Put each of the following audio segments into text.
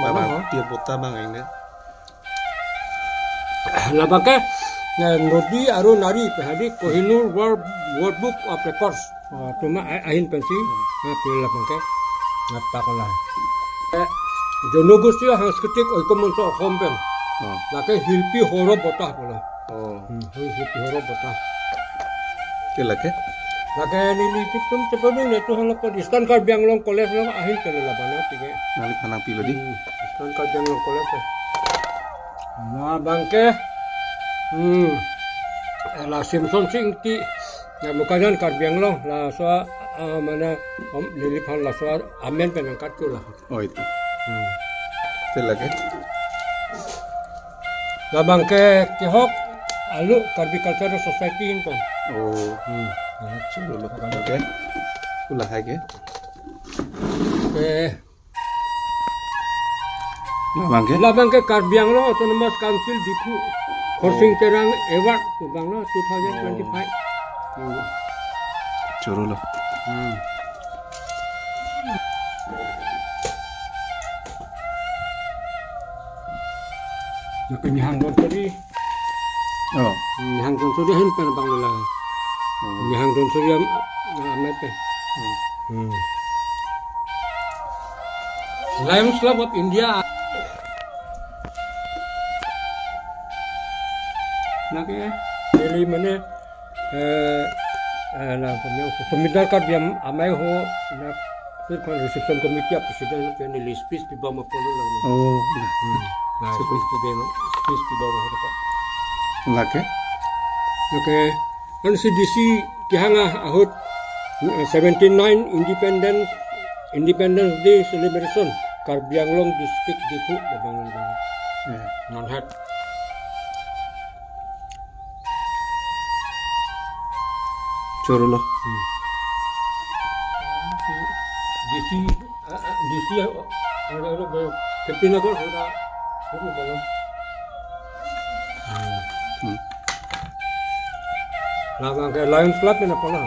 Bang tiap bota bang ini. Labangke Nodi Aru Nari Pehadi Kohinoor World Book of Records. Cuma ahin pensi. Pilih labangke. Ngatakanlah. Jonogusti Hansketik Oikomonso Hompen. Laki Hilpi Horo Botah pula. Hilpi Horo Botah. Laki? Laki ini itu sebenarnya itu hal apa? Istan kar biang long koles long ahin kalau labana tiga. Nalik panang pilo di. Istan kar biang long koles. Nah bangke. La Simpson singti. Nah bukan kar biang long la soa mana lilipan la soa amen penangkat tu lah. Oh itu. Laki? La bangke kihok alu Carbicultural Society ini kan. Coba lo pakai. Ulah lagi. La bangke Karbiang lo Autonomous Council dipu Horsing Terang Award tu bang lo 2025. Coba lo. Nak nyahang don tadi. Nyahang don tadi hempen bang lo lah. Nyahang don tadi amat pe. Lions Club of India. Nak jadi mana? Lah punya pemidar kad yang amai ho nak firman reception committee apa presiden tu ni list piece di bawah polo lah. Nah, speech di bawah apa? Laki? Okay. Kan CDC kihanga ahut 79 Independence Day celebration Karbianglong District Dipu Bangun. Nanhat. Coba lo. DC orang kepinagar sudah bangun. Lama ke Lions Club ni apa lah?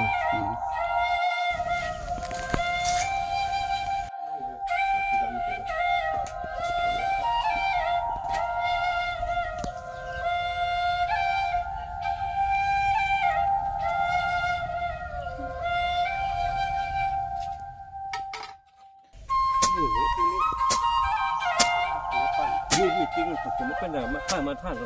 Ini tinggal macam mana? Macam mana?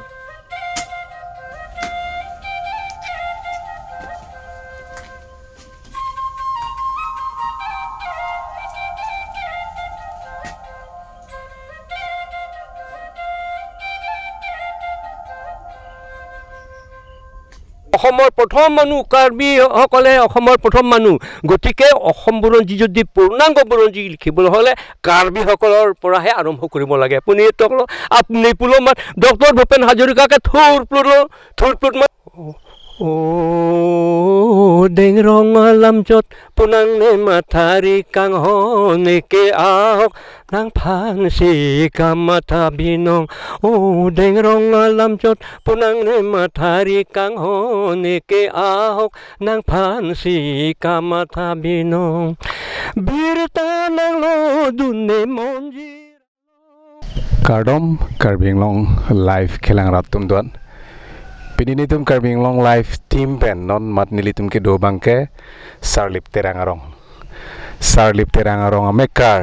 অসমৰ প্ৰথম মানুহ কাৰ্বি সকলে অসমৰ প্ৰথম মানুহ গতিকে অসম বুৰঞ্জী যদি পূৰ্ণাংগ বুৰঞ্জী লিখিবলৈ হ'লে কাৰ্বি সকলৰ পৰাহে আৰম্ভ কৰিব লাগে আপুনি আপুনি পুলমান ডক্টৰ ভূপেন হাজৰিকাকে থুৰ প্লুট ও ডেংৰং লামজত পুনাংনে মাথাৰি কাংহনেকে আহক নাং ফাংচি কামাথা বিনং ও ডেংৰং লামজত পুনাংনে মাথাৰি কাংহনেকে আহক নাং ফাংচি কামাথা বিনং বীৰতা নাং দুনে মঞ্জিৰ Kardom Karbinglong live kelang ratum tuan. Pinini tum Karbinglong live team pen non mat nilitum ke do bangke sarlip terangarong amekar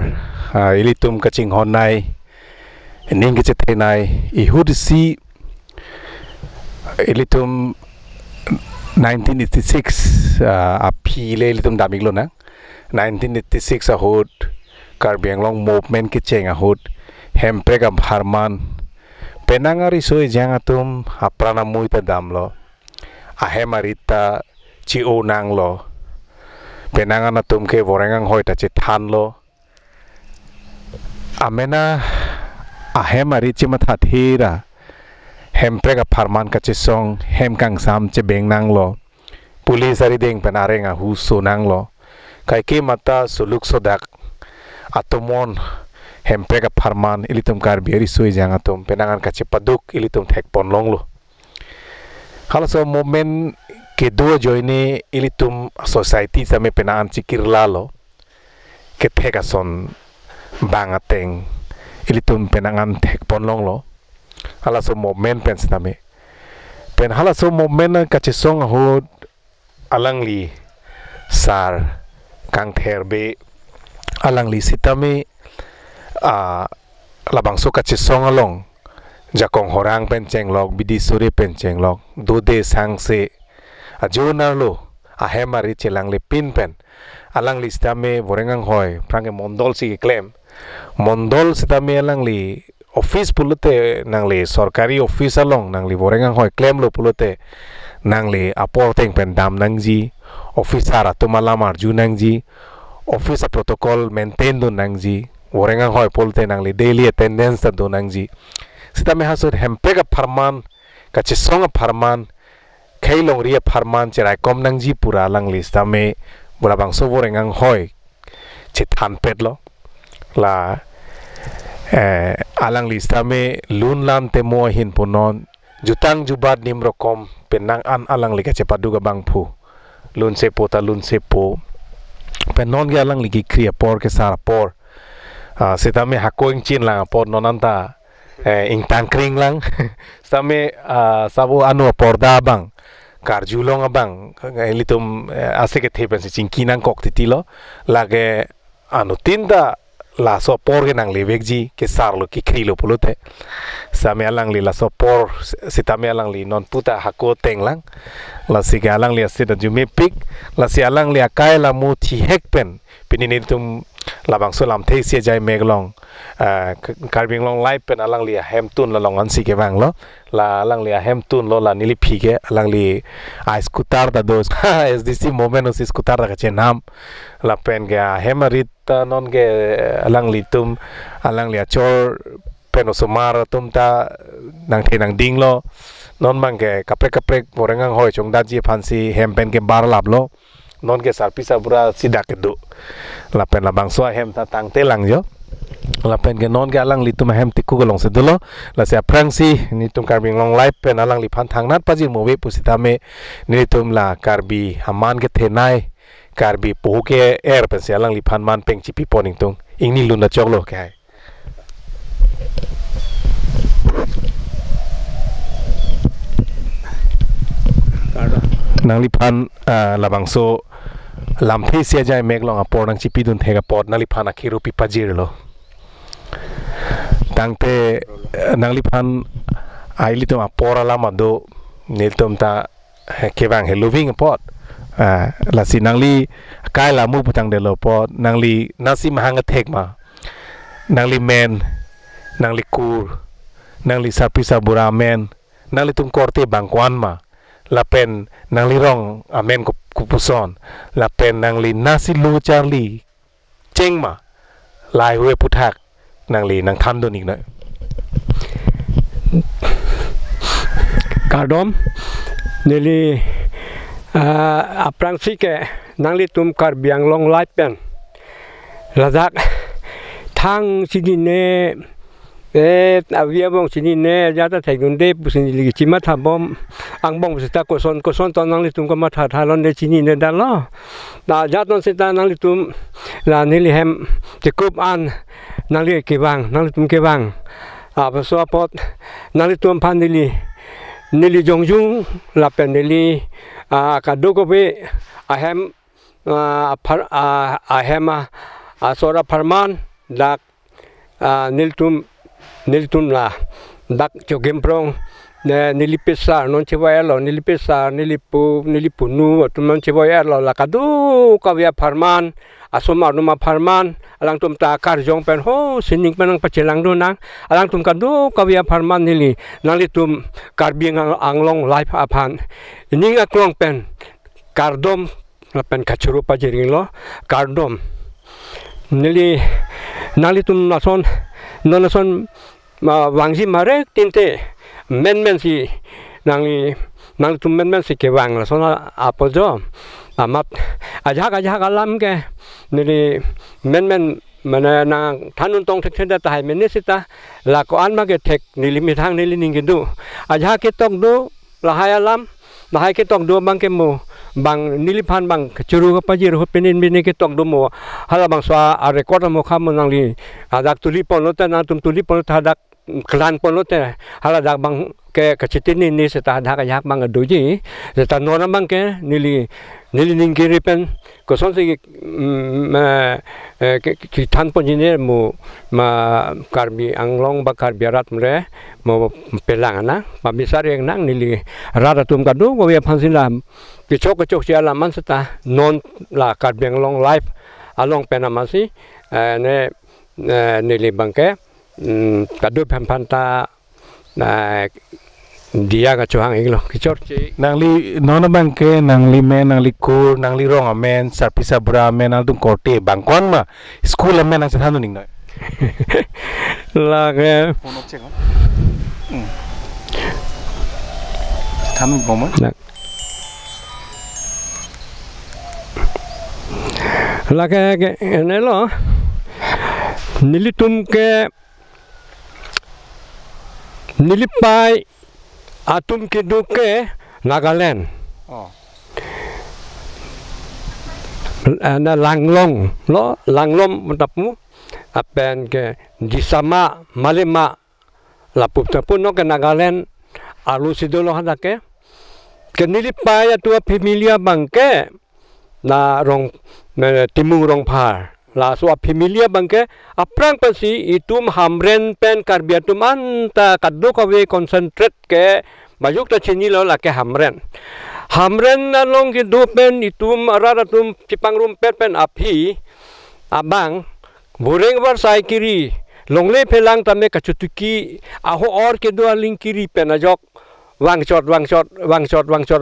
ilitum kacing honai ning kecetenai ihud si ilitum 1986 apile ilitum damiglo na 1986 ahud Karbinglong movement keceng ahud hempregam harman penangari soy jangatum aprana muita damlo ahemarita ci onanglo penangana tumke vorengang hoita ci thanlo amena ahemari ci mathathira hemprega farman kaci song hemkang sam ci bengnanglo pulis ari deng penarenga hu sonanglo kaike mata suluk sodak atomon hemprega farman ilitum karbiari sui jangatum penangan kaci paduk ilitum thekpon longlo halaso moment kedua joine ilitum society same penangan cikirlalo ke thekason bangateng ilitum penangan tek pon long lo hala so moment pen stame pen hala so moment na kachisong hod alangli sar Kangther Bey alangli sitame labang so kachisong along jakong horang pen chenglok bidi suri pen chenglok dode sangse ajonar lo ahemari chelang le pin pen alang li stame borengang hoy prange mondol si claim mondol stame alang li office pulute nang li sorkari office along nang li borengang hoy claim lo pulute nang li aporting pen dam nang ji officer atumalamar ju nang ji office protocol maintain do nang ji borengang hoy pulute nang li daily attendance do nang ji stame hasud hempega farman kachisonga farman kailong ria farman cerai kom nang ji pura lang list ame burabang so borengang hoy chetan pet lo la alang list ame lun lam temo hin punon jutang jubat nim rokom penang an alang lika cepaduga bang phu lun sepo ta lun sepo penon ge alang liki kriya por ke sara por setame hakoing chin lang por nonanta ing tangkring lang same sabo anu porda bang karjulong abang elitum ase ke thepen si chingkinang kok titilo lage anu tinda la so por ge nang levekji ke sarlo ki krilo pulute same alang li la so por sitame alang li non puta hako tenglang la siga alang li asida jume pik la si alang li akai la mu thi hekpen pininitum labang so lam thei se jai meglong karbing long live pen alang li hem tun la long an si ke bang lo la alang li hem tun lo la nili phige alang li a scooter da dos sdc moment os scooter da che nam la pen ge hemarit non ge alang li tum alang li achor pen osomar tum ta nang the nang ding lo non mang ge kaprek borengang hoy chong da ji phansi hem pen ge bar lab lo non ke sarpisa bura sidak kedu lapen labang so hem ta tang telang jo lapen ke non ke alang li tum hem tiku golong sedulo la sia prangsi ni tum karbing long live pen alang li phan thang nat paji mowe pusitame ni tum la karbi haman ke thenai karbi pohu ke air pen sia alang li phan man peng chipi poning tung ingni lunda choklo ke hai nang li phan labang so lam thei sia jai meglong apor nang chipi dun thega pot nali phana khiru pi pajir lo tangte nang li phan aili to apora lama do nil tom ta kebang he loving pot la si nang li kai la mu putang de lo pot nang li nasi mahanga thek ma nang li men nang li kur nang li sapisa bura men nang li tum korte bangkwan ma la pen nang li rong amen kupuson la pen nang li nasi lu charli chengma lai hue puthak nang li nang tham do nik na kadom neli aprang sike nang li tum kar biang long lai pen ladak thang sidine avia bong sini ne jata thai gunde pusini ligi chima thabom angbong sita koson ton nang li tum ko matha thalon de sini ne dalo da jaton sita nang li tum la nili hem tekup an nang li kebang nang li tum kebang so apot nang li tum phan nili jongjung la pen nili kadoko be ahem sora farman dak niltum la dak jogem prong nilipesa non chewaya lo nilipesa nilipunu atuman chewaya lo la kadu kawya farman asoma numa farman alang tum ta kar jong pen ho sining penang pacelang do nang alang tum kadu kawya farman nili nang litum karbing anglong life aphan ning aklong pen kardom la pen kachuru pajiring lo kardom nili nang litum nason nonason wangsi marek tinte men si nang tum men si ke wang la sona apojo amat ajak alam ke nili men mana nang thanun tong thek theda tai men sita la ko an ma ke thek nili mi thang nili ning du ajak ke tok du la hai alam nah ke tong do bang ke mo bang nilipan bang curu apa je ro penin bini ke tong do mo hala bang swa a record mo kham nang li adak tuli pon lo ta na tum tuli pon ta dak klan pon lo ta hala dak bang ke kacitin ni seta dak yak bang do ji seta no bang ke nili ningkiri pen koson si ki tan pon ni mo ma karbi anglong ba karbi rat mre mo pelang na pa bisar yang nang nili rada tum kadu go ya phansin lam kechok sia la man seta non la karbi anglong live along penamasi ne nili bangke kadu panta dia ka chuang iglo kichor chi nang li nona bangke nang li men nang li kur nang li rong amen sarpisa bra men al tung korte bangkon ma school amen nang sa ning noi la ke pono check tham bom la ke ne lo nilitum ke nilipai atum kiduke Nagaland na langlong lo langlom matapu apen ke disama malema lapup tapun no ke Nagaland alu sidolo hadake ke nilipai atua familia bangke na rong timung rong par la so familia bangke aprang pasi itum hamren pen karbiatum anta kaddo kawe concentrate ke bajuk ta chini lo la ke hamren na long ke do pen itum araratum cipang rumpet pen api abang bureng war sai kiri longle pelang tame kacutuki aho or ke do ling kiri pen ajok wang shot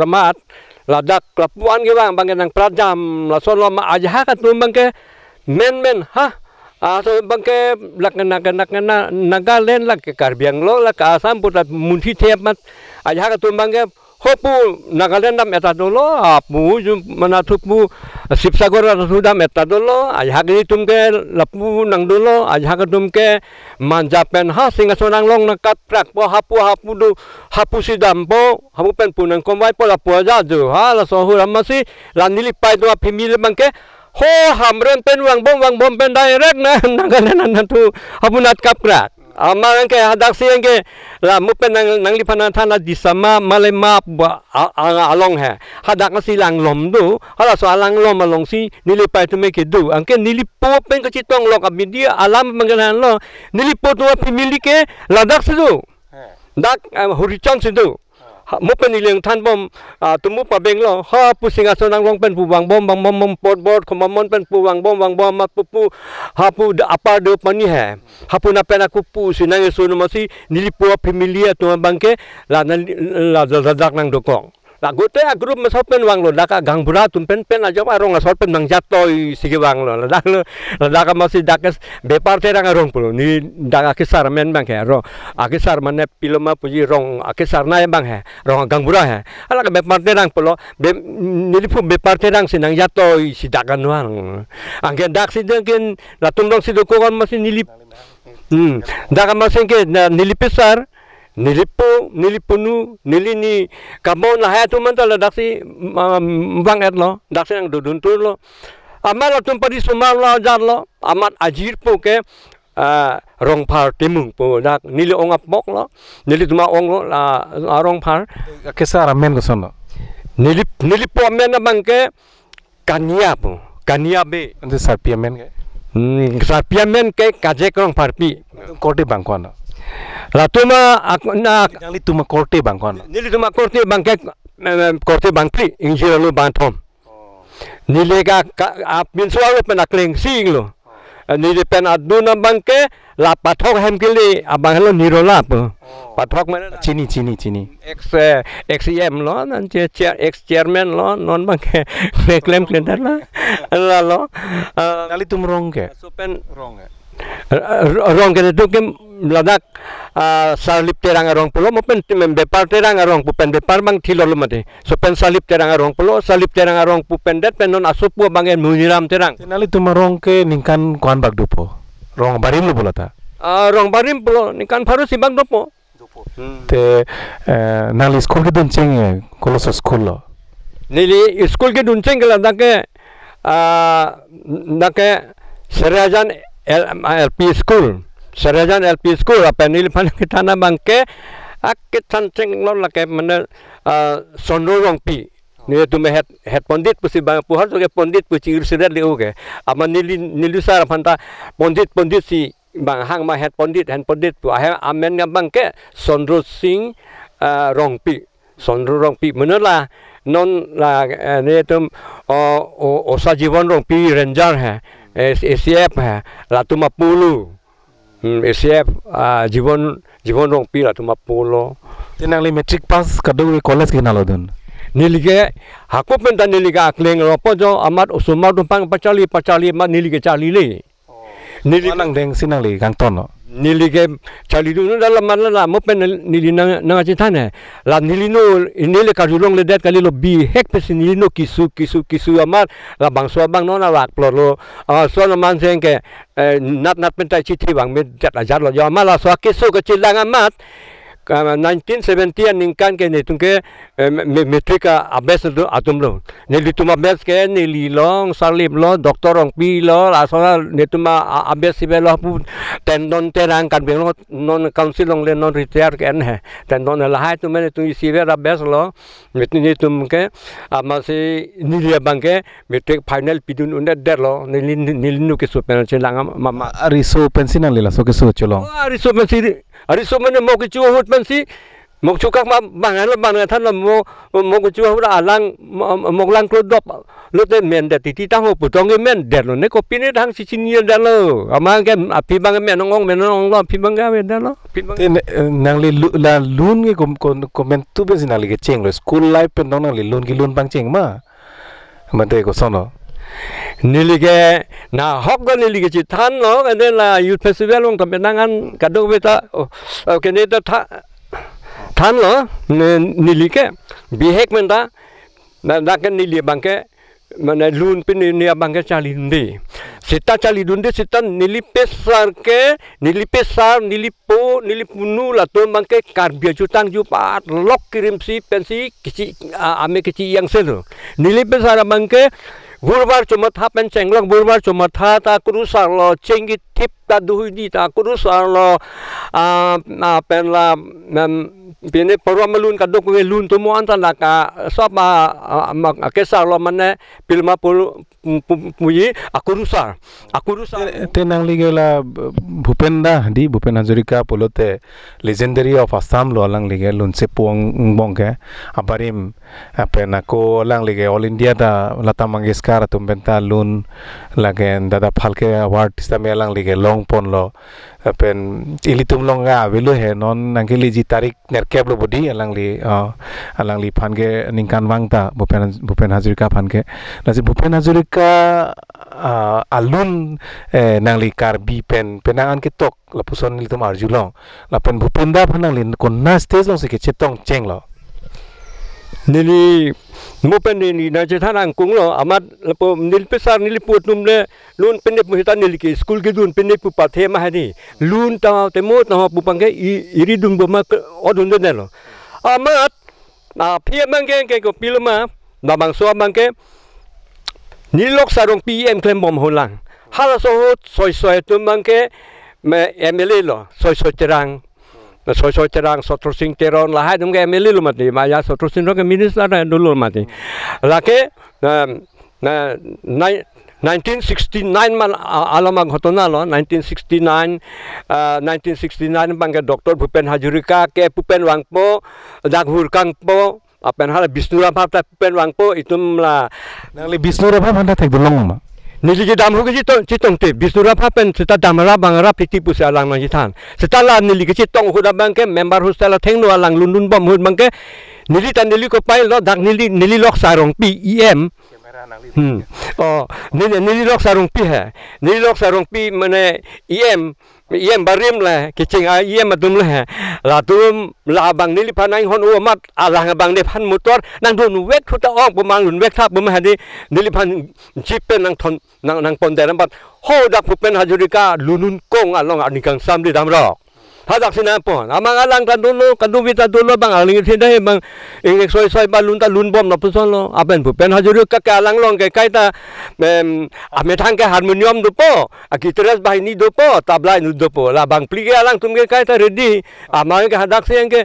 amat ladak lapuan ke wang bangenang prajam la solo ma aja katum bangke men ha so bangke Nagaland lak ke karbiang lo lak asam putat munti temat aja ka tumbangke hopu Nagaland dam eta dolo apu manatupu sipsagora sudah eta dolo aja ka tumke lapu nang dolo aja ka tumke manjapen ha singa sonang long nakat prak po hapu du hapu sidampo hapu pen punang komwai po lapu aja jo ha la so huramasi la nilipai tu family bangke ho hamren pen wang bom pen direct na Nagaland tu habunat kaprak amarang ke hadak siang ke la mupen nang lipanan thana disama malema along he hadak si lang lom du hala so alang lom along si nilipai tu me ke du angke nilipo pen ke citong lo ka media alam mangalan lo nilipo tu family ke ladak sidu dak hurichon sidu mupen ileng than bom tumu pabeng lo ha pusinga sonang long pen puwang bom pot komamon pen puwang bom ma pupu hapu apa de pani he hapu na pen aku pu sinang sunu masi nilipo familia tu bangke la dak nang dokong la gote a group ma sopen wang lo dak gang bura pen aja arong asol pen nang jatoy sige wang lo la dak masi dak bepar terang arong pulo ni dak akisar men bangke ro akisar mane piloma puji rong akisar na bang he rong gang bura he ala ka bepar terang pulo nilipo bepar terang sinang jatoy si dakan wang angke dak si dengken la tundong si dokon masi nilip dak masi ke nilipisar nilipunu nilini kamon la hatu mantala daksi bang etlo daksi yang duduntur lo amal tum padi sumal lo jar lo amat ajirpo ke rong par timung po dak nili ongap bok lo nili tuma ong lo la rong par kesara men ko sono nilipo men bang ke kania be ante sarpia men ke sarpia men ke kajek rong parpi korte bangkon la tuma na nali tuma korte bangkon nili tuma korte bangke korte bangpli injira lo bantom nili ga apin sualo penakleng sing lo nili pen aduna bangke la pathok hemkili abang lo nirola po pathok mana chini XM lo nan ex chairman lo non bangke reclaim cleaner la lo nali tum rong ke sopen rong ke tu ke ladak salip terang rong pulo mopen bepar terang rong pupen bepar bang thilo lumate so pen salip terang rong pulo salip terang rong pupen det pen non asupu bangen muniram terang nali tuma rong ke ningkan kuan bag dupo rong barim lu bolata rong barim pulo ningkan baru si bag dopo te nali school ke dun cheng kolos school lo nili school ke dun cheng la dake Serajan LP school apa nili pan kita na bangke akit sanceng lo la ke mana sonro rongpi ni tu me het pondit pusi bang puhar so ke pondit pusi irsidat leu ke ama nili sar phanta pondit si bang hang ma het pondit pu amen ngabang ke sonro sing rongpi mana la non la ni tu osa jiwan rongpi ranger hai ACF hai la tu mapulu ACF jiwan rongpi la tu mapulu tenang li metric pass kadu college ke nalo dun nilige hakop menta nilige akleng ropo jo amat usuma dumpang pacali ma nilige cali le nili nang deng sinang li kangton no nilige cali dun dalam mana la mo pen nili nang citane la nilino inile kajulong le det kali lo bi hek pe nilino kisu amat la bangso bang no na lak plor lo so na man seng ke nat pentai cithi bang me dat ajar lo yo mala so kisu ke cilang amat 1970 ningkan ke ni tungke metrika abes tu atum lo nili tuma abes ke nili long salib lo doktor ong pi lo asal ni tuma abes sibe lo pu tendon terang kan beng lo non council long le non retire ke ne tendon la hai tu me tu sibe abes lo ni tum ke amasi nili bangke metrik final pidun unde der lo nili nu ke super chelang mama ariso pensinan le la so ke so cholong ariso mana mau ke cuah hut pensi mau cukak banganท่านละmau ke cuah hut alang mau lang klodop lo te men de titi tang ho putong ke men der lo ne kopi ne dang sicini der lo ama ke api bang men ngong lo api bang ga der lo nang li la lun ke komen tu pensinan le ke cheng lo school life pen nang li lun ki lun bang cheng ma mate ko sono nilige na hok ga nilige chi than no ane la youth festival long tam penangan kadok beta kene ta than lo nilige bihek menta na kan nilie bangke mana lun pin ni bangke cali dundi sita cali dundi sita nilipesar nilipunu la to bangke karbia jutang jupat lok kirim si pensi kici ame kici yang selo nilipesar bangke Burbar cuma tha pen cenglong burbar cuma tha ta kurusar lo cenggi tip ta duhudi ta kurusar lo pen la pene porwa melun kadok ke lun tu mo antan la ka sop kesar lo mane pilma puyi akurusar tenang ligela Bhupen Hazarika polote legendary of Assam lo alang lige lun sepuang bongke barim pen ako alang lige all India da Lata Mangeshkar tumbenta lun lagen dada phalke award istame alang lige long pon lo pen ilitum longa velu he non nangeli ji tarik nerkeb lo bodi alang li phange ningkan wangta Bhupen Hazarika phange nasi Bhupen Hazarika alun nangli karbi penangan ke tok lapuson litum arjulong lapen Bhupenda phanang lin konna stage long se ke chetong cheng lo nili Bhupen ni na chethan kung lo amat lapo nilpesar niliput numle lun penep muhita niliki school ke dun penep pu pathe ma hani lun ta temo ta pupangke iri dun boma odun den lo amat na phie mangke ke ko pilma na bangso mangke nilok sarong PM klem bom holang hala so soi tu mangke me MLA lo soi terang sotro sing teron la hai dum ke MLA lo mati maya sotro sing ro ke minister na dulu mati lake 1969 man alama ghotona lo 1969 bangke Dr. Bhupen Hazarika ke Bhupen Wangpo daghur kangpo apen hala bisnura bhap ta Bhupen Wangpo itum la nangli bisnura bhap handa thek dolong ma niligi dam hu gi chitong te bisnura phapen sita damara bangara piti pu sa lang ngi than sita la niligi chitong hu da bangke member hostel theng no lang lundun bom hu bangke nili tan nili ko pai lo dak nili lok sarong PEM nili lok sarong pi hai nili lok sarong pi mane EM barim la kicing EM adum la la tum la bang nili phanai hon umat alang bang ne phan motor nang dun wek khuta ong pumang lun wek thap bum hadi nili phan jipen nang thon nang pon der bat ho dak Bhupen Hazarika lunun kong along anikang sam di dam ro hadak sinapon amang alang kadu vita dulu bang aling tidak bang ingin soy balun bom na puson lo aben Bhupen Hazarika ke alang long ke kaita ametang ke harmonium dopo akitras bahini dopo tabla nu dopo la bang pli ke alang tum ke kaita ready amang ke hadak siang ke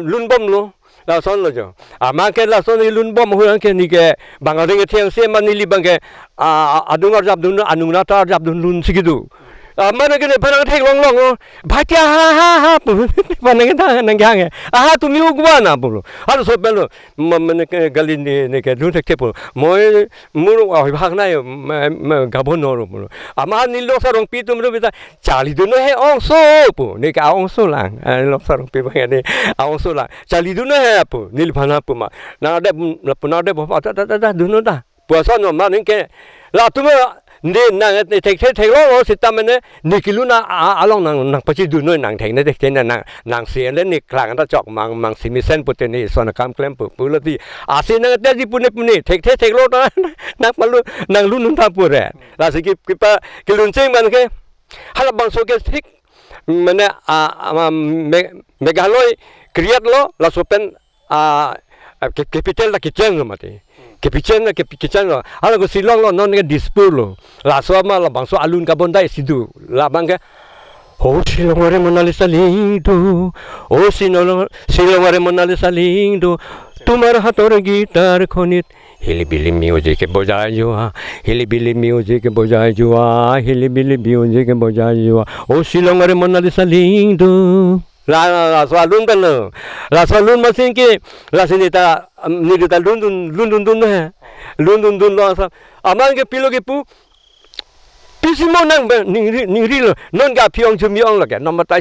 lun bom lo la son lo jo amang ke la son lun bom huang ke ni ke bang aling ke tiang se manili bang ke adungar jab dun anungna tar jab dun lun sigidu mana kene panang thek long bhatia ha panang ta nang yang tumi ugwa na bolo har so belo mane ke galin ne ke dun thek polo moi muru bhag na gabon no bolo ama ni lo sarong pi tum ro bita chali dun he ong so po ne ka ong so lang lo sarong pi ba ne ong so lang chali dun he po nil phana po ma na de bo ta dun da po so no ma ne ke la tumeนี่นางเทคโลสิตามันเนี่ยนี่กิลุน่ะลองนางปัจจุบันนางเทคเนี่ยเด็กเนี่ยนางเสียแล้วนี่คลางตะจอกมังซิมิเซนปุตเตนี่ส่วนคำเคลมปุระที่สินางเตจิปุนี่เทคโลนางมาลุนางลุนท่าปุระลาสิกิลุนเชิงมันแค่ฮัลบางโซเกสิกมันเนี่ยเมกาลอยเครียดโลลาสุเป็นcapital la kitchen lo mati kitchen lo ala ko silong lo non ke dispur lo la so ma la bang so alun ka bondai sidu la bang ke ho silong re monalisa lindo o silong re monalisa lindo tumhar hator gitar khonit hilibili music bojai jua hilibili music bojai jua hilibili music bojai jua o silong re monalisa lindo la soalun belo la soalun masin ki la sinita ni dita lundun lo amang ke pilo ke pu pisimo nang ni ri lo non ga piong jumiong la ke nomor tai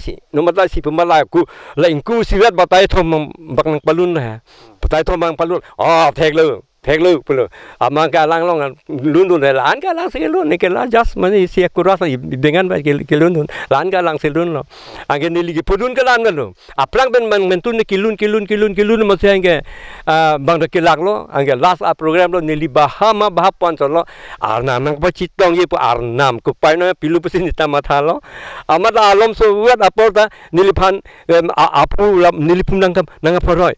si pemala ku la ingku siwat batai thom bang palun ha batai thom bang palun thek lu pelo amang ka lang long lundun la an ka lang se lu ni ke la just mani si akurat dengan ba ke lundun la an ka lang se lun lo angke ni ligi pudun ka lan lo aplang ben mentun ni kilun mo se angke bang de ke lak lo angke last program lo ni li bahama bahapon lo arnam nang pa chitong ye po arnam ku pai no pilu pesin ta matha lo amata alom so wat aporta niliphan apu nilipum nang poroi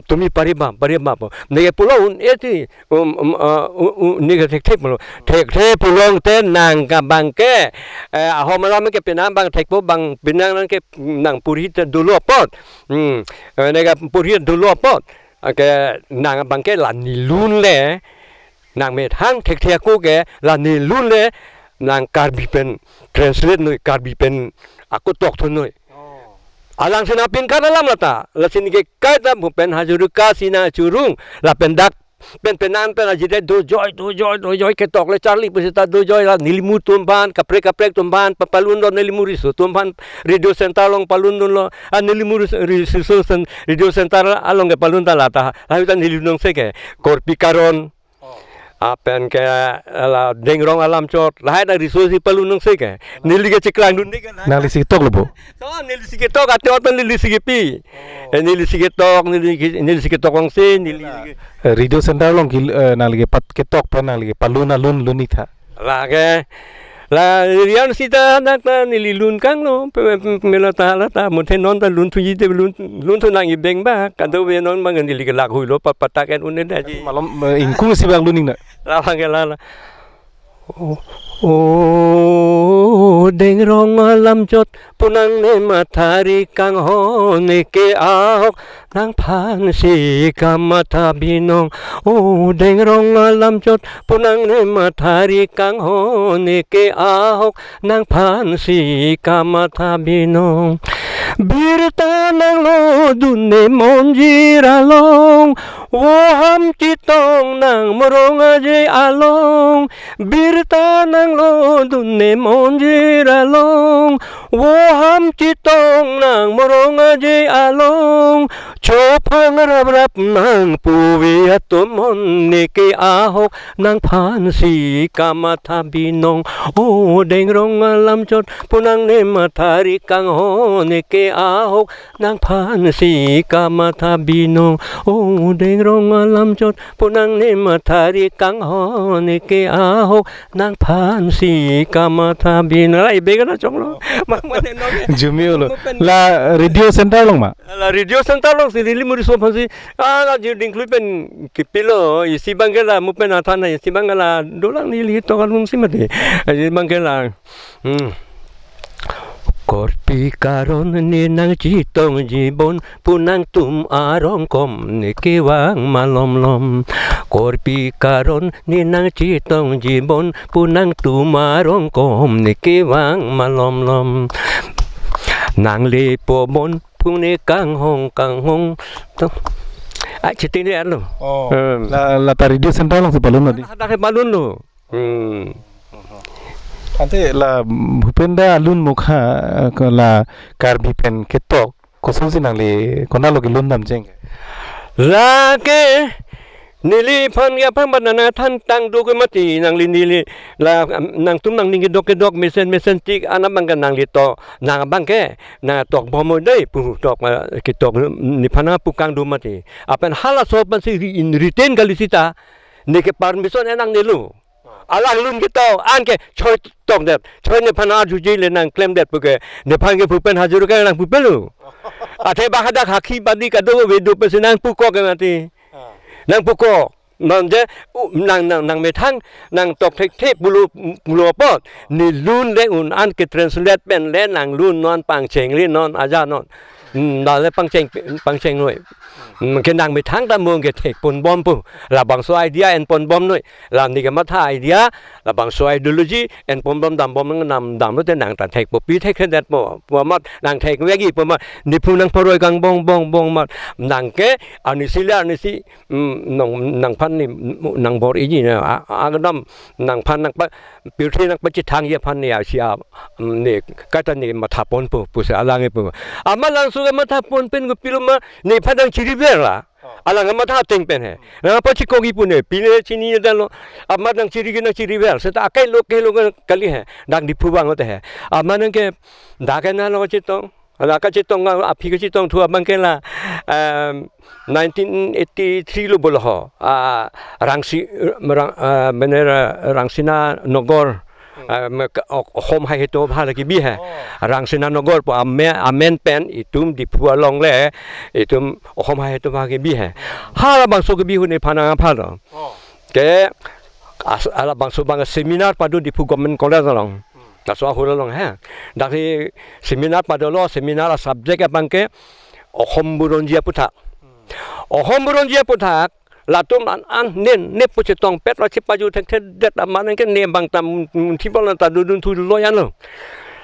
tumi paribam nege pulong eti nege tek pulong te nang ka bangke homalam ke penang bang tek po bang penang nang ke nang purit dulu apot nege purit dulu apot ke nang bangke la nilun le nang met hang tek ku ke la nilun le nang karbi pen translate noi karbi pen aku tok thon noi alang sinapin ka dalam lata la sinike kaita Bhupen Hazarika sina curung la pendak penan ajide do joy ke tok le Charlie pesita do joy la nilimu tumban kaprek tumban papalun do nilimu risu tumban radio center long palun lo nilimu risu radio center along ke palun ta lata la utan nilunong seke korpi karon apen ke la dengrong alam chot la da resource palunong se ke nili ke ciklang dun ke nali si tok lo bo so nili si tok atot nili si pi nili si tok ong se nili radio center long nali ke pat ke tok pa nali ke paluna luni tha la ke la rian sita nak nili lun kang no mela ta la ta mon non ta lun thuji te lun thu nang i beng ba ka do we non mang nili ke lak hui lo patak en un da ji malom ingku si bang luning na la ke la dengrong alam jot punang ne mathari kang ho ne ke ahok nang phan si kamata binong dengrong alam jot punang ne mathari kang ho ne ke ahok nang phan si kamata binong birta nang lo dunne monjira long waham chitong nang morong aje along birta nang lo dunne monjira long waham chitong nang morong aje along Chopang rap nang puwe atumon neke ahok nang pansi kamata binong o deng rong alam chot punang ne matari kang ho neke ahok nang pansi kamata binong o deng rong alam chot punang ne matari kang ho neke ahok nang pansi kamata binong ai begana chonglo Jumiolo la radio center long ma la radio center long si dili muri so phansi la ji dingklui pen kipilo isi bangela mupen athana isi bangela dolang ni li to kalung simate ji bangela Korpi karon ni nang chitong jibon punang tum arong kom ni kiwang malom-lom Korpi karon ni nang chitong jibon punang tum arong kom ni kiwang malom-lom Nang li po bon pune kang hong ai chitin ni alo la ta radio center long se balun no di ada ke balun lo ante la Bhupenda alun mukha la karbi pen ketok kosom sinang le kona logi lun nam jeng la ke nili phan ya phan banana than tang do ke mati nang li nili la nang tum nang ningi dok ke dok mesen tik ana bang kan nang li to nang bang ke na tok bomo dei pu tok ke tok ni phana pu kang do mati apen hala so pan si in retain galisita ni ke permission enang nilu ala lun kita an ke choi tok det choi ne phana ju ji le nang claim det pu ke ne phan ke Bhupen Hazarika nang pu pelu athe ba hada khaki badi ka do we do pe sinang pu ko ke mati nang puko nang je nang metang nang tok thek bulu pot ni lun le un an ke translate pen le nang lun non pang cheng li non aja non da le pang cheng noi ke nang metang ta mong ke thek pon bom pu la bang so idea en pon bom noi la ni ke ma tha idea la bang so ideology en pon bom dam dam lo te nang ta thek po pi thek that po ma nang thek we gi po ma ni pu nang poroi kang bong ma nang ke ani sila ni si nang phan ni nang bor i ni na agadam nang phan nang pa pi thi nang pa chi thang ye phan ni a sia ni ka ta ni ma tha pon pu sa alang pu ama lang su ma tha pon pen gu piluma ni phan dang chiri be la alang ma tha teng pen he na pa chi ko gi pu ne pi ne chi ni da lo ama dang chiri gi na chiri be sa ta kai lo kali he dang di pu bang te he ama nang ke da ka na lo chi tong la ka chi tong a phi chi tong thu bang ke la 1983 lo bol ho rangsina nogor hom hai to bha la ki bi hai rangsina nogor po amen pen itum di phua long le itum hom hai to bha ki bi hai ha la bang so ki bi hu ne phana pha lo ke ala bang so bang seminar padu di phu government college long ta so hu long ha da ki seminar padu lo seminar subject bang ke ohom buronjia putha ohom buronjia putha latum an ne pu che tong pet lo chi pa ju thek det man ke ne bang tam thi bol ta dun thu lo yan lo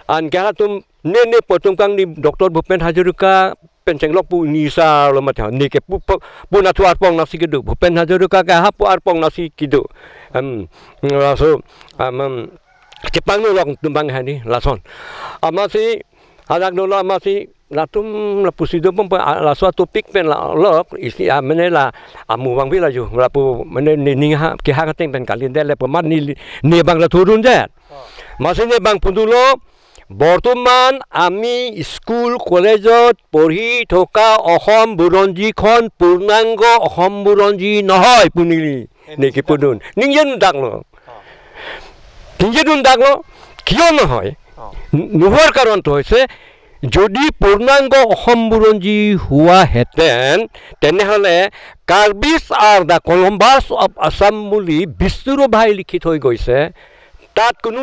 an ga tum ne po tum kang ni Dr. Bhupen Hazarika pen cheng lok pu ni sa lo ma tha ni ke pu na thu ar pong na si ke du Bhupen Hazarika ka ha pu ar pong na si ki du so chi pang no lok tum bang ha ni la son ama si hadak do lo ama si latum la pusido pom la so topik pen la lok isi amene la amu bang bi la ju la pu mene ni ha ki ha ka teng pen kalin de le paman ni bang la thurun je masine bang pundulo বর্তমান আমি স্কুল কলেজত পঢ়ি থকা অসম বুৰঞ্জীখন পূৰ্ণাংগ অসম বুৰঞ্জী নহয় পুনিলি নেকি পুনুন নিজেনো ডাকলো কিয় নহয় নোহোৱাৰ কাৰণটো হৈছে যদি পূৰ্ণাংগ অসম বুৰঞ্জী হোৱা হেতেন তেনেহ'লে কাৰ্বিছ আৰ দ্য কলম্বাছ অফ আছাম বুলি বিষ্ণুৰ ভাই লিখি থৈ গৈছে তাত কোনো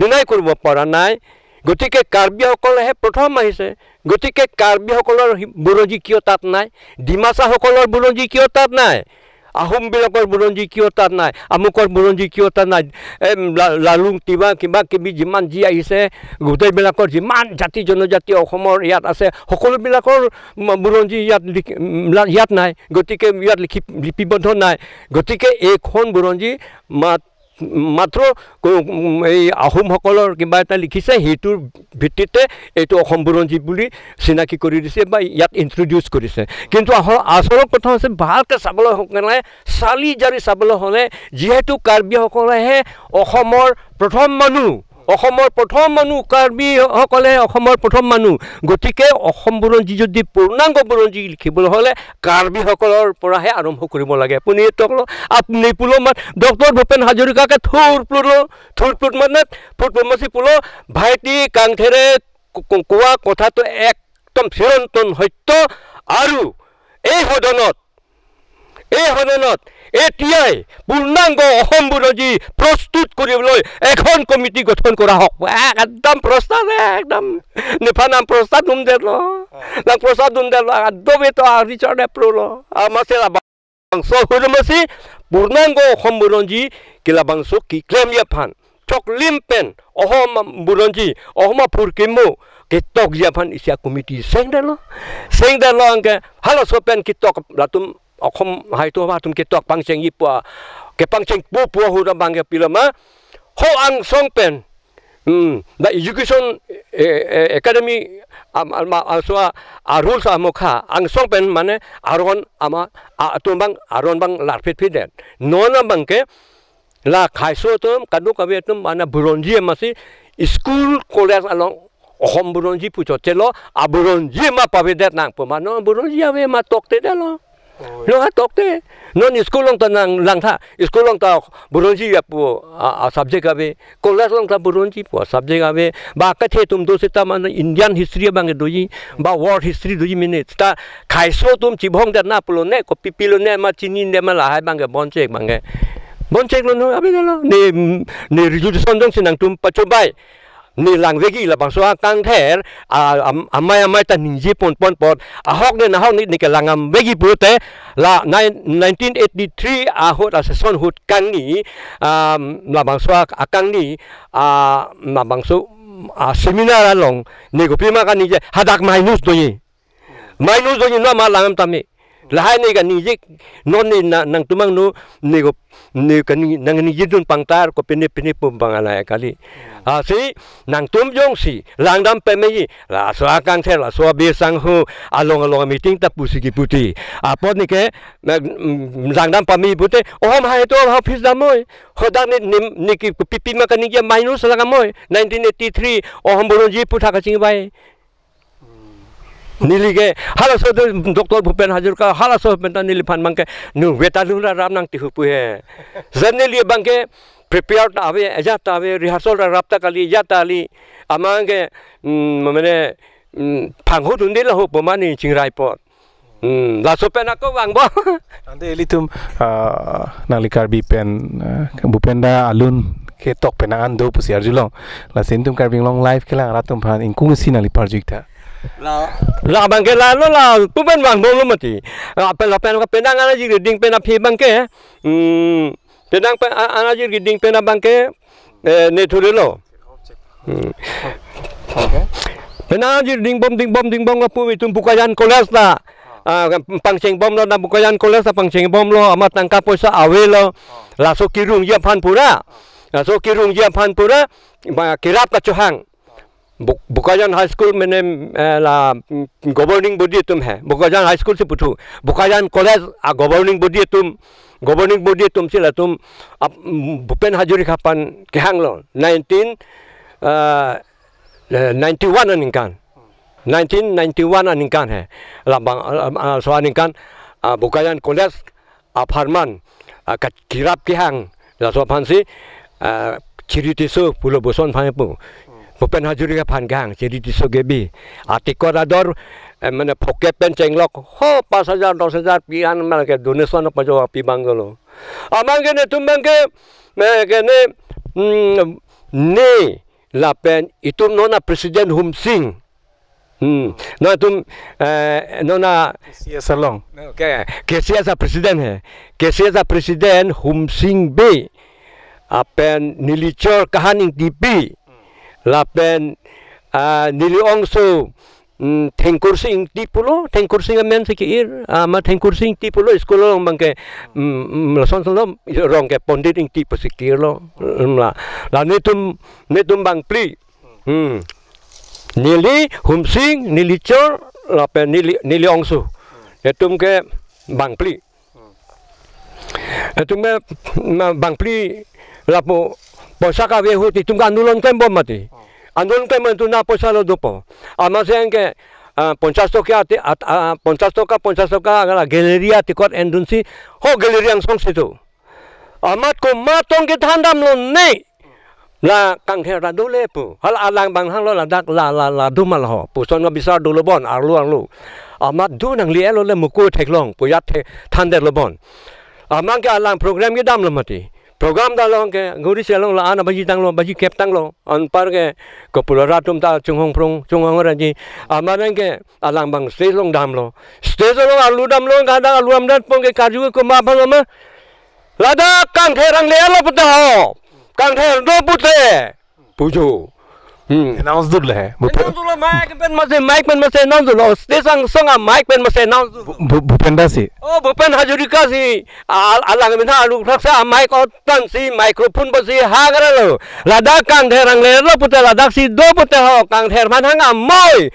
দিনাই কৰিব পৰা নাই গতিকে কাৰ্বিসকলেহে প্ৰথম আহিছে গতিকে কাৰ্বিসকলৰ বুৰঞ্জী কিয় তাত নাই ডিমাচাসকলৰ বুৰঞ্জী কিয় তাত নাই আহোম বিলাকৰ বুৰঞ্জী কিয় তাত নাই আমুকৰ বুৰঞ্জী কিয় তাত নাই লালুং কিবা কিবি যিমান যি আহিছে গোটেইবিলাকৰ যিমান জাতি জনজাতি অসমৰ ইয়াত আছে সকলোবিলাকৰ বুৰঞ্জী ইয়াত নাই গতিকে ইয়াত লিপিবদ্ধ নাই গতিকে এইখন বুৰঞ্জী মাত্ৰ এই আহোমসকলৰ কিবা এটা লিখিছে সেইটোৰ ভিত্তিতে এইটো অসম বুৰঞ্জী বুলি চিনাকি কৰি দিছে বা ইয়াত ইন্ট্ৰডিউচ কৰিছে কিন্তু আচল কথা হৈছে ভালকৈ চাবলৈ হ'লে চালি জাৰি চাবলৈ হ'লে যিহেতু কাৰ্বিসকলেহে অসমৰ প্ৰথম মানুহ কাৰ্বিসকলে অসমৰ প্ৰথম মানুহ গতিকে অসম বুৰঞ্জী যদি পূৰ্ণাংগ বুৰঞ্জী লিখিবলৈ হ'লে কাৰ্বিসকলৰ পৰাহে আৰম্ভ কৰিব লাগে আপুনি আপুনি পুলো ডক্টৰ ভূপেন হাজৰিকাকে থুৰপুত মানে ফুটমচি পুলো ভাইটি কাংথেৰে কোৱা কথাটো একদম চিৰন্তন সত্য আৰু এই সদনত এতিয়াই পূৰ্ণাংগ অসম বুৰঞ্জী প্ৰস্তুত কৰিবলৈ এখন কমিটি গঠন কৰা হওক একদম প্ৰস্তাৱ একদম নিফানাম প্ৰস্তাৱ পূৰ্ণাংগ অসম বুৰঞ্জী কিলা বাংশ কি ক্লেমিয়া ফান চক লিম্পেন অসম বুৰঞ্জী অসমা ফুৰকিমো কিতক জিয়াফান ইয়া কমিটি চেংডাল অংকে হালো সপেন কিতক লাতুম অসম হাইতো হাতুম কিতক পাংচেং ইপা কে পাংচেং পুপুৱা হুৰা বাংগে পিলমা ho ang songpen the education academy aswa rules amokha ang songpen mane aron ama atumbang aron bang larpet piden nona bangke la khaiso tum kadu kabe tum mana buronji masi school college along ohom buronji pucho chelo aburonji ma pabedet nang pemano buronji ave ma tokte delo lo ha tokte non school long tanang lang tha school long ta buronji ya pu a subject ave college long ta buronji pu subject ave ba ka the tum do sita man indian history bang doji ba world history doji minute ta khaiso tum chibhong da na pulo ne ko pipilo ne ma chini ne ma la hai bang bonchek lo no ave lo ne resolution dong sinang tum pachobai ni lang vegi la bangso kang ther amai ta ninji pon ahok ne na hok ni ke langam vegi pute la 1983 hot assession hot kang ni la bangso akang ni na bangso seminar along ne go pima kan ni je hadak minus doyi no ma langam tami lahai ni kan ni je non ni nang tumang no ne go ni kan nang ni jidun pangtar ko pene pum bangala kali si nang tum jong si langdam pemei la so akang the la so be sang hu along meeting ta pusigi puti apot ni ke langdam pami puti oham hai to office damoi hodak ni ki pipi ma kan ni minus la gamoi 1983 oham buronji putha ka chingbai nilige hala so Dr. Bhupen Hazarika hala so penta niliphan mangke nu wetalura ram nang tihu pu he zaneli bangke prepare ta ave aja ta ave rehearsal ra rapta kali ja ta ali amange mane phangho dundil ho pomani chingrai pot la so pena ko wangbo ande elitum nalikar bipen bupenda alun ke tok penangan do pusiar julong la sentum karbing long live kelang ratum phan ingkung sinali parjikta la bangke la lo la pupen wang bolo mati apel ka penang ana ji ding pena phi bangke penang ana ji ding pena bangke ne thule lo penang ji ding bom ka pu tum bukayan college la pangcheng bom lo na bukayan college la pangcheng bom lo ama tangka poisa awe lo la so kirung ya phan pura ba kirap ka chohang बुकाजान high school मैंने ला governing body तुम है बुकाजान high school से पूछो बुकाजान college governing body तुम से ला तुम अब भूपेन हाजरिका पान के हांग लो 1991 अनिकान है ला सो अनिकान बुकाजान कॉलेज फार्मान का किराप के हांग ला सो फांसी चिरितिसो पुलो बोसन फाने पु Bhupen Hazarika phan gang jadi disogebi atikor ador mane phoket pen cenglok ho 5000 10000 pian mal ke donation pa jo api bangalo amange ne tumbangke ne la pen itu nona presiden Hum Sing no tum nona siasa long ke siasa presiden Hum Sing Bey apen nilichor kahaning tipi lapen nili ongso Tengkursing tipulo, tengkursing amen sikir, ama tengkursing tipulo sekolah orang bangke lason salam orang ke pondit ing tipu sikir lo, la netum bang pli, nili humsing nili cor, lape nili ongsu, netum ke bang pli, netum ke bang pli lapo posaka vehu titum kan nulon kan bom mati. Andon ke mentu na posa lo dopo. Ama sengke 50 toka agala galeria tikot endunsi ho galeria ang song situ. Amat ko matong ke thandam lo nei. La Kangther dole pu. Hal alang bang hang lo ladak la dumal ho. Puson bisa dulu bon arlu. Amat du nang lielo le muku teklong puyat thander lo bon. Amang ke alang program ke dam lo mati. Program dah long ke nguri selong la ana baji tang lo baji kep tang lo an par ke kopula ratum ta chunghong prong chunghong raji amaran ke alang bang stage long dam lo stage long alu dam lo kada alu am dat pong ke kaju ko ma bang ma lada Kangther ang le lo puta ho Kangther do pute pujo announce dul hai announce dul mic pen mase announce dul stage ang song a mic pen mase announce Bhupen si Bhupen Hazarika si alang minha alu raksa mic otan si microphone basi hagara lo lada Kangther ang le lo puta lada si do puta ho Kangther man hang amoy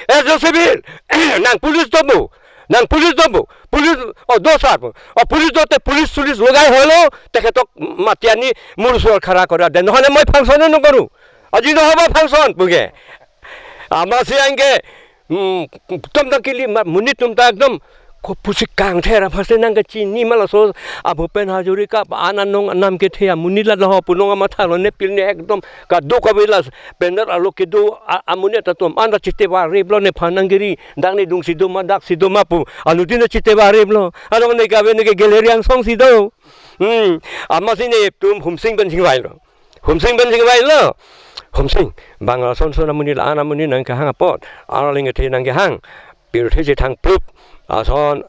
ejo civil nang police dobo police dosar police logai holo teketok matiani mursol khara kora den hone moi function no koru aji no hoba function buge ama siangge tumta kili munit tumta ekdom ko pusik Kangther phase nang ke chini mala so Bhupen Hazarika ananong nam ke thia munila lo punong matha lo ne pilne ekdom ka do ka bilas pener alo ke do amune tatum anda chite ba reblo ne phanangiri dangni dung sido madak sido mapu aludina chite ba reblo anong ne ka ne ke galeriang song sido ama sine tum humsing ben singwai lo Homsing bang son amuni la amuni nang ka hang pot araling the nang ke hang pir the je thang plup son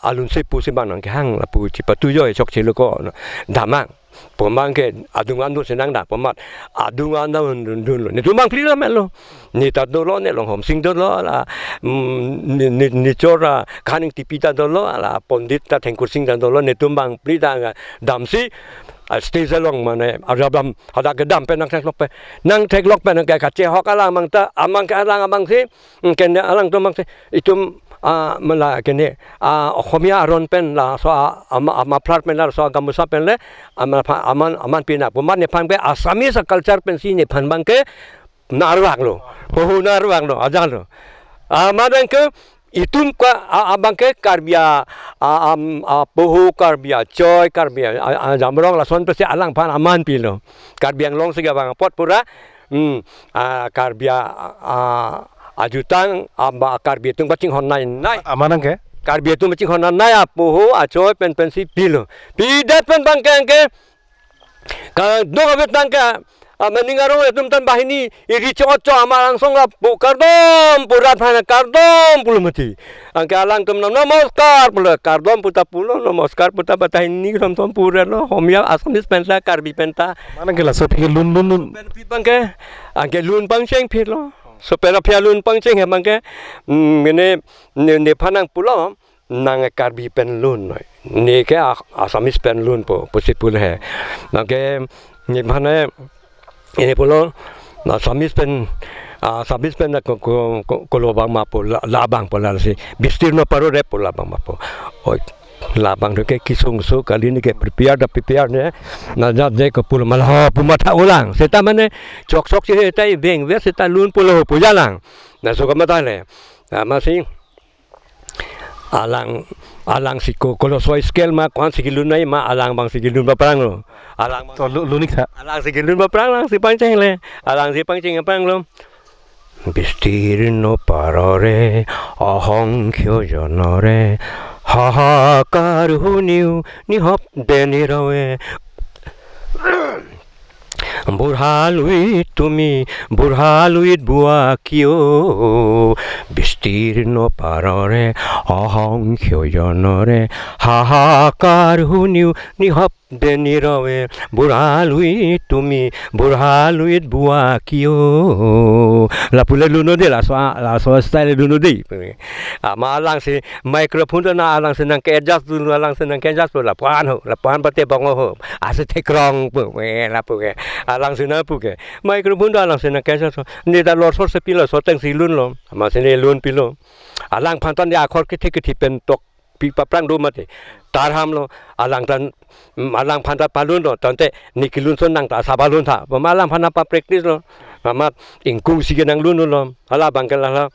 alun se pu se ban nang ke hang la pu chi patu yo chok chi lo ko damang pomang ke adungan do senang da pomat adungan da dun lo ni tu mang pli la melo ni ta do lo ne long homsing do lo la ni chora khaning tipita do lo la pondit ta tengkursing da do lo ni tu mang pli da damsi stage along mana arabam ada gedam pe nang tek lok pe nang ke kace hok alang mang ta amang ke alang amang si kene alang to mang si itum mala kene khomia ron pen la so ama plat pen la so gamusa pen le aman pina puman ne phang pe asami sa culture pen si ne phan bang ke narwang lo pohu narwang lo ajang lo aman ke itum ka abang ke karbia pohu karbia joy karbia jamrong la son pesi alang pan aman pilo karbiang long siga bang pot pura karbia ajutang amba karbia tung bacing hon nai amanang ke karbia tung bacing hon nai pohu joy pen si pilo pidat pen bang ke ka do ka betang ka meningaro etum tan bahini iri chocho amarang song la kardom purat phana kardom pulumati angke alang tum namaskar pula kardom puta pulo namaskar puta batai ni rom tom pura lo homia asamis pensa karbi penta mana ke la so phike lun pen pi bangke angke lun pangcheng philo so pera phia lun pangcheng he bangke ne phanang pulo nang karbi pen lun ne ke asamis pen lun po posit pul he angke ni phane ini pulau, samis pen na kolobang mapo labang pola si bistir no paro rep pola labang mapo, labang tu ke kisung so kali ni ke prepare ne, na jat je ke pulau malah pumata ulang, seta mana cok si seta beng, wer seta lun pulau pujalang, na so kamata le, masih alang siko kalau soal scale mak kuan sikilun nai ma alang bang sikilun baperang lo alang to lunik tha alang sikilun baperang lang si panceng le alang si panceng apang lo bistir no parore ahong khyo jonore hahakar huniu ni hop deni rawe burhaluit tumi burhaluit buakio bistir no parore ahong khyo jonore hahakar huniu ni hop denirawe buraluit tumi buraluit buakio la pula luno de la so style luno de ma alang si microphone na alang senang ke adjust dulu alang senang ke adjust la pan pate bang ho ase tekrong pu la pu ke alang sena pu ke microphone alang senang ke adjust ni da lor so se pilo so teng si lun lo ma sene lun pilo alang pantan ya khor ke thik pen tok pi paprang do mate tar ham lo alang tan alang phanta palun lo tante nikilun son nang ta sabalun tha malang phana pa practice lo mama ingkung sige nang lun lo ala bangkel ala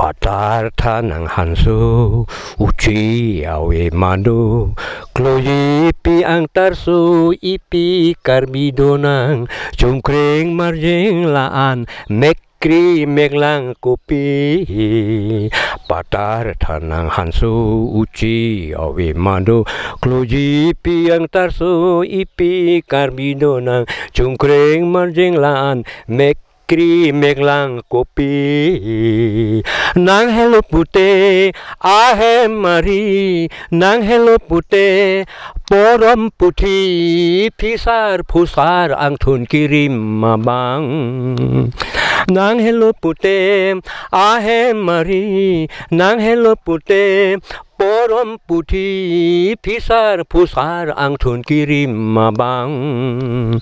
patar thanang hansu uci awe madu kloyi pi angtar su ipi karbidonang cungkring marjing laan Kri meglang kopi patar thanang hansu uci awe madu kloji piang tarsu ipi karbidonang cungkring marjing laan Kri meglang kopi nang hello pute ahem mari nang hello pute porom puthi pisar phusar angthun kirim mabang nang hello pute ahem mari nang hello pute porom puthi pisar phusar angthun kirim mabang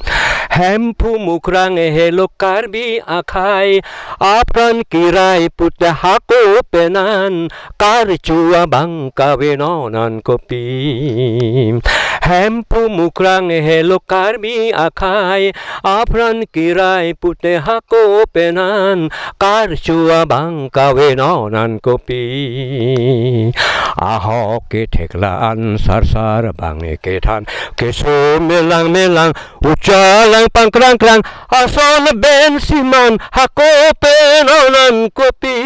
Hempu mukrang hello karbi akai apran kirai putih hako penan karcua bang kawenonan kopi Hempu mukrang hello karbi akai apran kirai putih hako penan karcua bang kawenonan kopi Ahok ke teklaan sar bang ketan keso melang ucalang pangkrang asal ben siman hako penonan kopi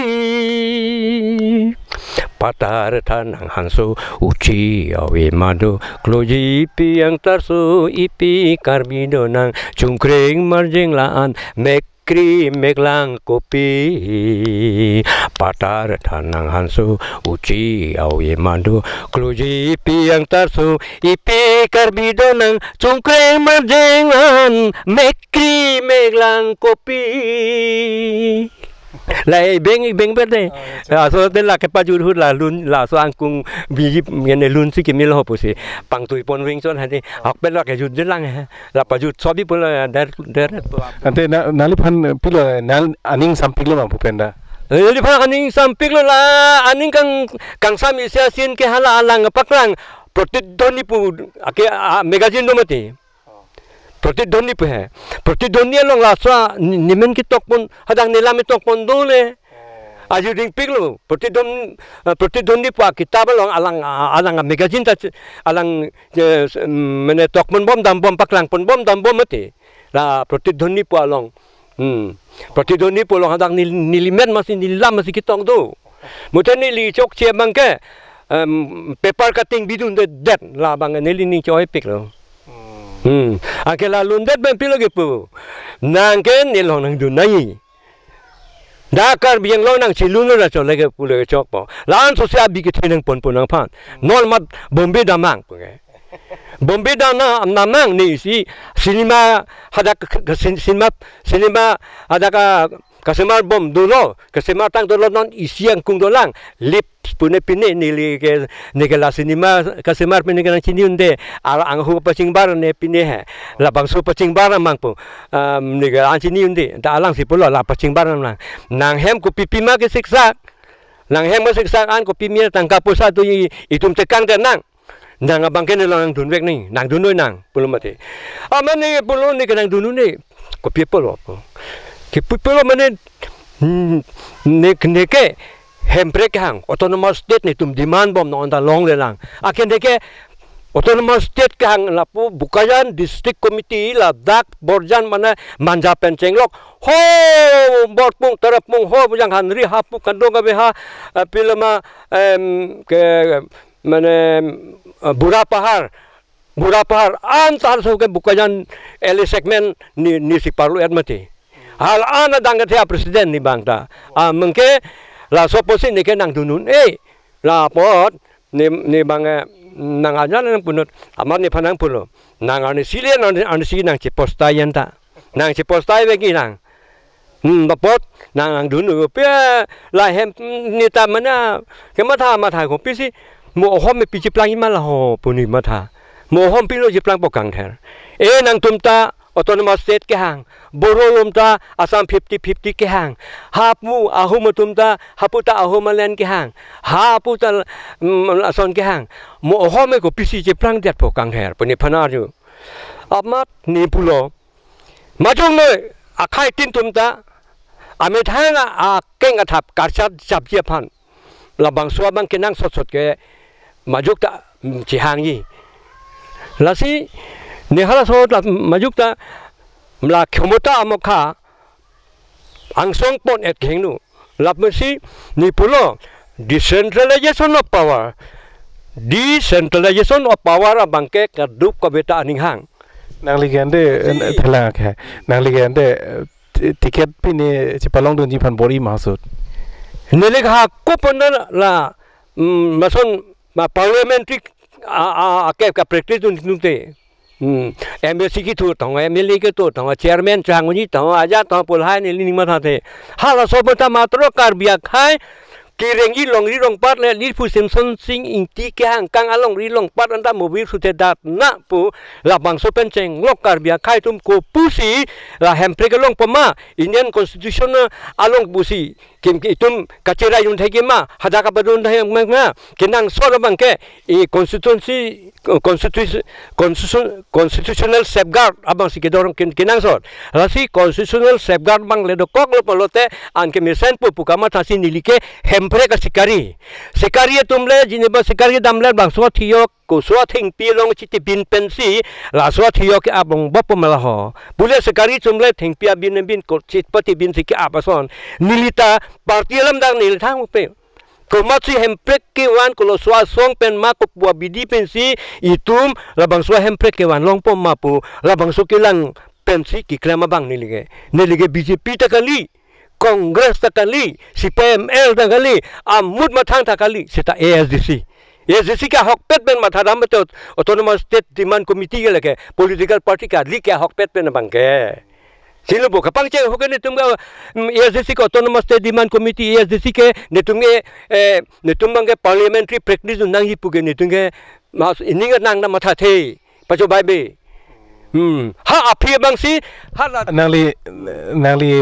patar tanang hansu uci awe madu kloji piang tarsu ipi karbidonang cungkring marjing laan Kri meglang kopi patar tanang hansu uci awe madu kloji piang tarsu ipi karbidonang cungkring marjengan mekri meglang kopi lai beng berde so den la ke pajur hut la lun la so angkung bijip ngene lun si ke mil ho pusi pang tui pon ring son hadi ak ben la ke jut lang la pajut sobi pun der ante nali phan pilo nal aning sampilo ma Bhupenda nali phan aning sampilo la aning kang sam isya sin ke hala alang paklang protidhoni pu ake magazine no mati प्रतिद्वंदी पे है प्रतिद्वंदी लोग लास्वा निमन की तक पन हदांग नीला में तक पन दो ले आज रिंग पिगलो प्रतिद्वंदी पा किताब लोग अलांग मैगजीन ता अलांग मैंने तक पन बम दाम बम पकलांग पन बम दाम बम मते ला प्रतिद्वंदी पा लोग प्रतिद्वंदी पा लोग हदांग नीलिमेट मसी नीला मसी की तक दो मुझे नीली चौक चे बंके पेपर कटिंग बिदुन डेट ला बंगे नीली नी चौक Piglo Akela lundet ben pilo gepu nangken ni long nang dunai dakar biang long nang silunu ra chole ge pule ge chok po lan so sia bi ke thenang pon nang phan nol mat bombe damang pe bombe dana namang ni si cinema hadak cinema adaka kasemar bom dolo kasemar tang dolo non isiang kung dolang lip pune pine nili ke negala cinema kasemar pine kana chini unde ang hu paching bar ne pine he la bangsu paching bar mang pu negala chini unde da alang si pulo la paching bar nang hem ku pipima ke siksa nang hem ko siksa an ko pimia tang kapusa tu itum tekang de nang abang ke nang dunwek ni nang dunoi nang pulo mate amane pulo ni kanang dunu ni ko pipolo Kipipelo mana neke hemprek hang autonomous state ni tum demand bom no anda long le lang aken deke autonomous state hang lapu bukayan district committee la dak borjan mana manja pencenglok ho borpung tarapung ho bujang hanri hapu kandong gabe ha pilama ke mana Bura Pahar antar so ke bukayan ele segmen ni si parlu admati hal ana dangga thea presiden ni bangta mengke la soposi ni ke nang dunun la pot ni bang nang aja nang punut amar ni panang pulo nang ane sile ane si nang cipostai yanta nang cipostai bagi nang bapot nang dunu pe la hem ni ta mana ke mata ko pisi mo hom me pici plang ima la ho puni mata mo hom pilo ji plang pokang ther nang tumta autonomous state ke hang boro lumta asam 50-50 ke hang hapu ahum tumta haputa ahumalan ke hang haputa ason ke hang mo home ko pisi je plang det pokang her puni phanar ju amat ni pulo majong ne akai tin tumta ame thanga a keng athap karchat jap je phan labang swa bang kenang sot ke majuk ta chi hang yi lasi Nihara sot la majukta la khomota amokha angsong pon et khengnu lapmasi ni pulo decentralization of power abangke kaduk kabeta aning hang nang ligende thela kha nang ligende ticket pini chipalong don ji phan bori masut nelegha kopona la mason ma parliamentary a ka practice dun nute MLC ki tu tong MLA ke tu tong chairman changuni tong aja tong polhai ni ning ma tha the hala sobota matro kar biak khai kirengi longri rong pat le li fu simson sing inti ke hang kang along ri long pat anda mobil su te dat na pu la bang so pen cheng lok kar biak khai tum ko pusi la hempre ke long pama Indian constitution along pusi kim ki tum kachera yun thai ma hada ka badun thai ma kenang so bang ke e constitutional safeguard abang si ke dorong kenang so rasi constitutional safeguard bang le do kok lo polote an ke misen pu kama thasi nilike hempre ka sikari tumle jineba sikari damle bang so thiyo ko so thing pi long chiti bin pensi la so thiyo ke abong bop mala ho bule sikari tumle thing pi bin ko chit pati bin siki apason nilita parti lam dang nil thang pe ko machi hempre ke wan ko lo swa song pen ma ko bua bidi pensi itum la bang so hempre ke wan long pom ma pu la bang so kilang pensi ki klama bang nilige BJP takali Congress takali, CPML takali, amud matang takali, seta ASDC ka hokpet ben matadam betul autonomous state demand committee ke leke political party ka li ke hokpet ben bangke silu bo kapang che hoken tumga ASDC ka autonomous state demand committee ASDC ke netumge bangke parliamentary practice nang hi puge netunge mas ininga nang na matha the pacho bai be ha api bangsi ha nali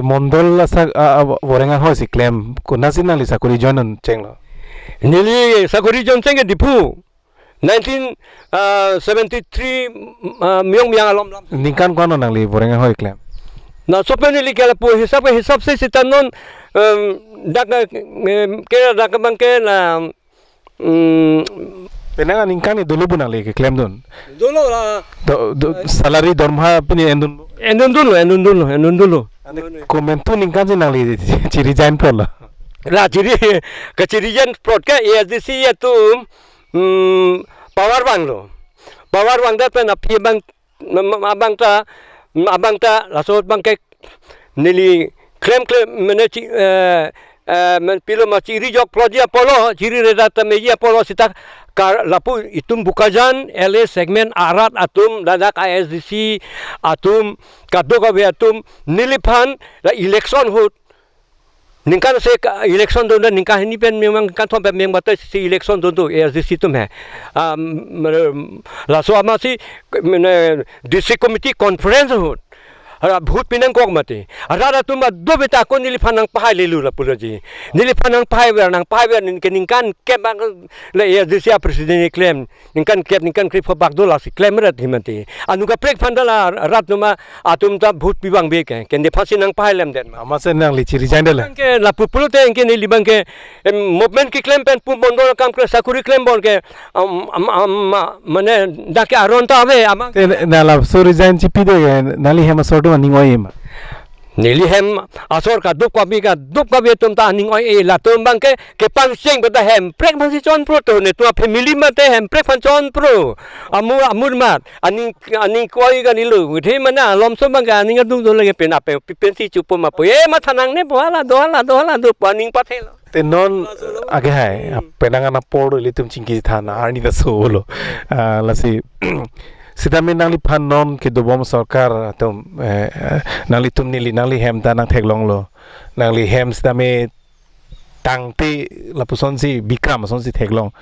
mondol sa borenga ho si claim ko nasin nali sakuri jonan chenglo nili sakuri jon chenge dipu 1973 myong alom nikan kono nali borenga ho claim na sopen nili kala pu hisab se sitanon dak ke dak bangke na penanga ningkani dulu bunang lagi claim dun dulu lah salary dorma puni endun dulu komentu ningkan nang li ciri jain prod lah ciri jan prod ke ASDC ya tu power bank dah pen api bank abang ta lasot bank ke nili claim mana pilo ma ciri jok project polo ciri redata meja polo sita lapu itum bukajan LA segmen arat atum dadak ASDC atum kadoka be atum nilipan la election hut ningkan se election don ningkan ni pen memang kan thom memang bata si election don tu ASDC tum hai la so amasi district committee conference hut भूत पिनंग कोक मते अरारा तुम दो बेटा को नीली फनंग पहाय लेलु ला पुलजी नीली फनंग पहाय निंके निंकान के बांग ले एसडीसी प्रेसिडेंट क्लेम निंकान क्रिप बागदो ला सि क्लेम रत हिमते अनुका प्रेक फंडला रात नुमा आतुम ता भूत पिबांग बे के ने फासी नंग पहाय लेम देन अमासे नंग लिचि रिजाइंडल के ला पुपुलते इनके नीली बंग के मूवमेंट की क्लेम पेन पुम बंदो काम के साकुरी क्लेम बोल के मने दाके आरोन ता हवे आमा नाला सो रिजाइन चिपी दे नाली हेमा सोटो निंगोय nili hem asor ka dup kabi tum ta ning oi la tum bang ke pang sing bata hem prek man si chon pro to ne tua family mate hem prek pan chon pro amur mat aning koi ga nilu the mana lom so bang ga ning dung le pen ape pen si chupo ma po ma thanang ne bola dola do paning pathe lo te non age hai penangan apor li tum chingki thana arni da solo la si Sitame nangli pan non ke dobom sarkar tum nangli tum nangli hem ta nang theklong lo nangli hem sitame tangte lapuson si bikram son si theklong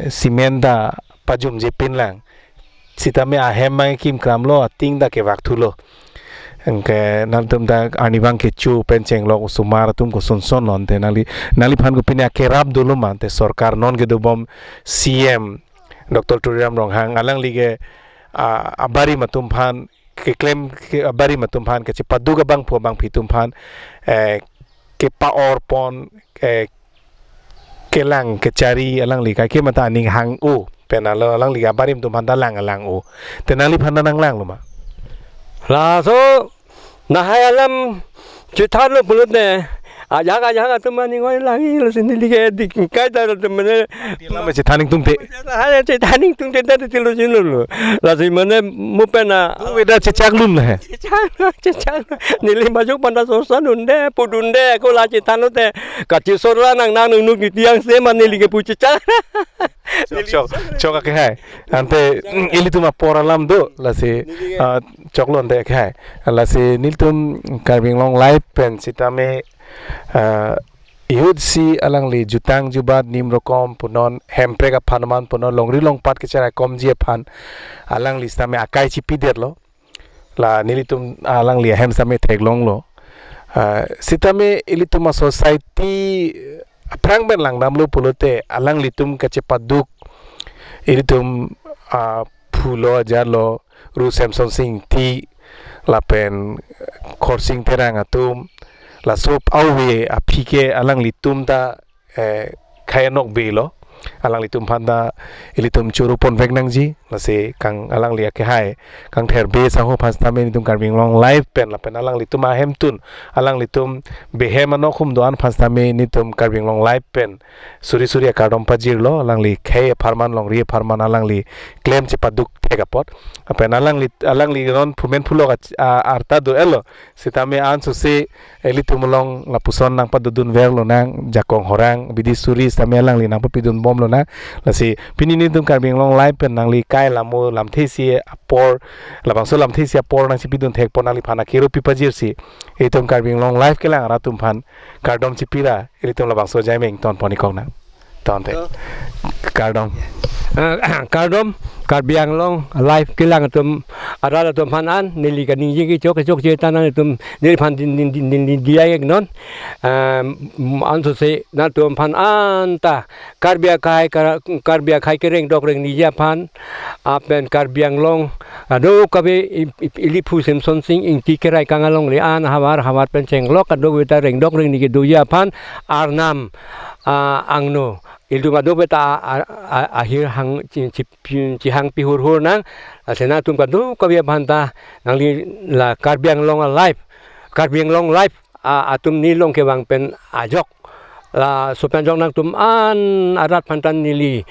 simenda pajum je pinlang sitame a hem mai kim kram lo ting da ke wak thulo angke nang tum da anibang ke chu pencheng lo sumar tum ko son non te nangli pan ko pinya ke rab dolo man te sarkar non ke dobom CM Dr. Turiram Ronghang alang lige abari matumpan ke claim ke abari matumpan ke paduga bang po bang pitumpan ke paor pon ke lang ke cari alang liga ke mata ning hang u penalo alang liga abari matumpan dalang alang u tenali pananang lang luma la so nahai alam citar lo bulut ne jaga teman ni ngoi lagi lo sendiri ke dikai dah teman ni lama citaning tumpe ada citaning tumpe dah tilu sini lo lasi mana mupena weda cecak lum lah cecak nili masuk pada sosan unde pudunde ko la citan lo te kacil sora nang nuk tiang sema nili ke pucecak cok ke hai ante ili tuma poralam do lasi coklon te ke hai lasi nil tum carving long life pen citame ihud si alang li jutang jubat nim rokom punon hempre ka phanuman punon longri long pat ke chara kom je phan alang li stame akai chi pider lo la nilitum alang li hem same theklong lo sitame ilituma society aprang ben lang namlo pulote alang litum ka chepaduk ilitum phulo jalo ru samson sing ti lapen khorsing terang atum la sop awe apike alang litum ta khayanok belo alang litum phanda ilitum churupon vegnangji lase kang alang lia ke hai kang ther be sa ho phasta me litum carving long live pen la pen alang litum a hemtun alang litum behem anokhum doan phasta me nitum carving long live pen suri akadom pajir lo alang li khe farman long ri farman alang li claim che paduk thegapot apen alang li ron phumen phulok arta do elo sitame ansu se elitum long la puson nang padudun verlo nang jakong horang bidi suri same alang li nang papidun bom lo na lasi pinini tum carving long live pen nang li kai lamo lam thesi apor labang so lam thesi apor nang sipidun thek ponali phana kero pipajir si etum carving long live ke lang ratum phan kardom chipira elitum labang so jaimeng ton ponikok na ton te kardom karbiang long live kilang tum arada tum phanan nili kan ngi chok che tanan tum nili phan din dia non anso se na tum phan anta karbia khai kereng dok reng nija phan apen karbiang long ado kabe ilipu semson sing ing tikerai kangalong le an hawar pen chenglok ado wita reng dok reng nige doya phan arnam angno ildu madu beta akhir hang ci hang pihur nang asena tum kadu kabia banta nang la karbiang long life atum ni long ke wang pen ajok la sopan jong nang tum an arat pantan nili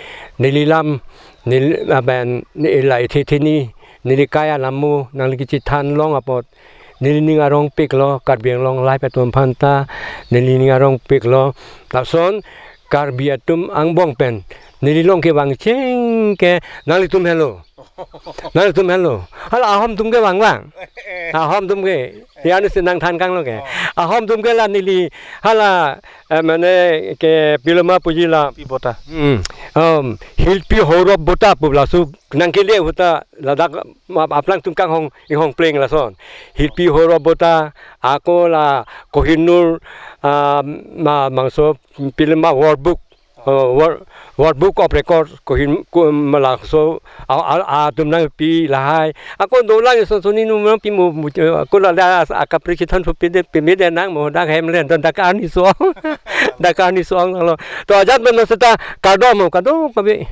lam nil aben nila ithini nili kaya lamu nang li ci than long apot nili ngarong pik lo karbiang long life atum panta nili ngarong pik lo lason karbiatum ang bong pen nililong ke wang cheng ke nalitum hello hala ahom tum ke wang ahom tum ke yani senang than kang lo ke ahom tum ke la nili hala mane ke piloma pujila bota hilpi horob bota publa su nang ke le huta ladak aplang tum kang hong pleng la son hilpi horob bota ako la kohinur mangso pilma workbook of record ko malak so tum nang pi lahai ako dolang so ni nu pi mu ko la akapri than pi de nang mo dak hem len dan dakar ni so lo to ajat men seta kado mo kado pabe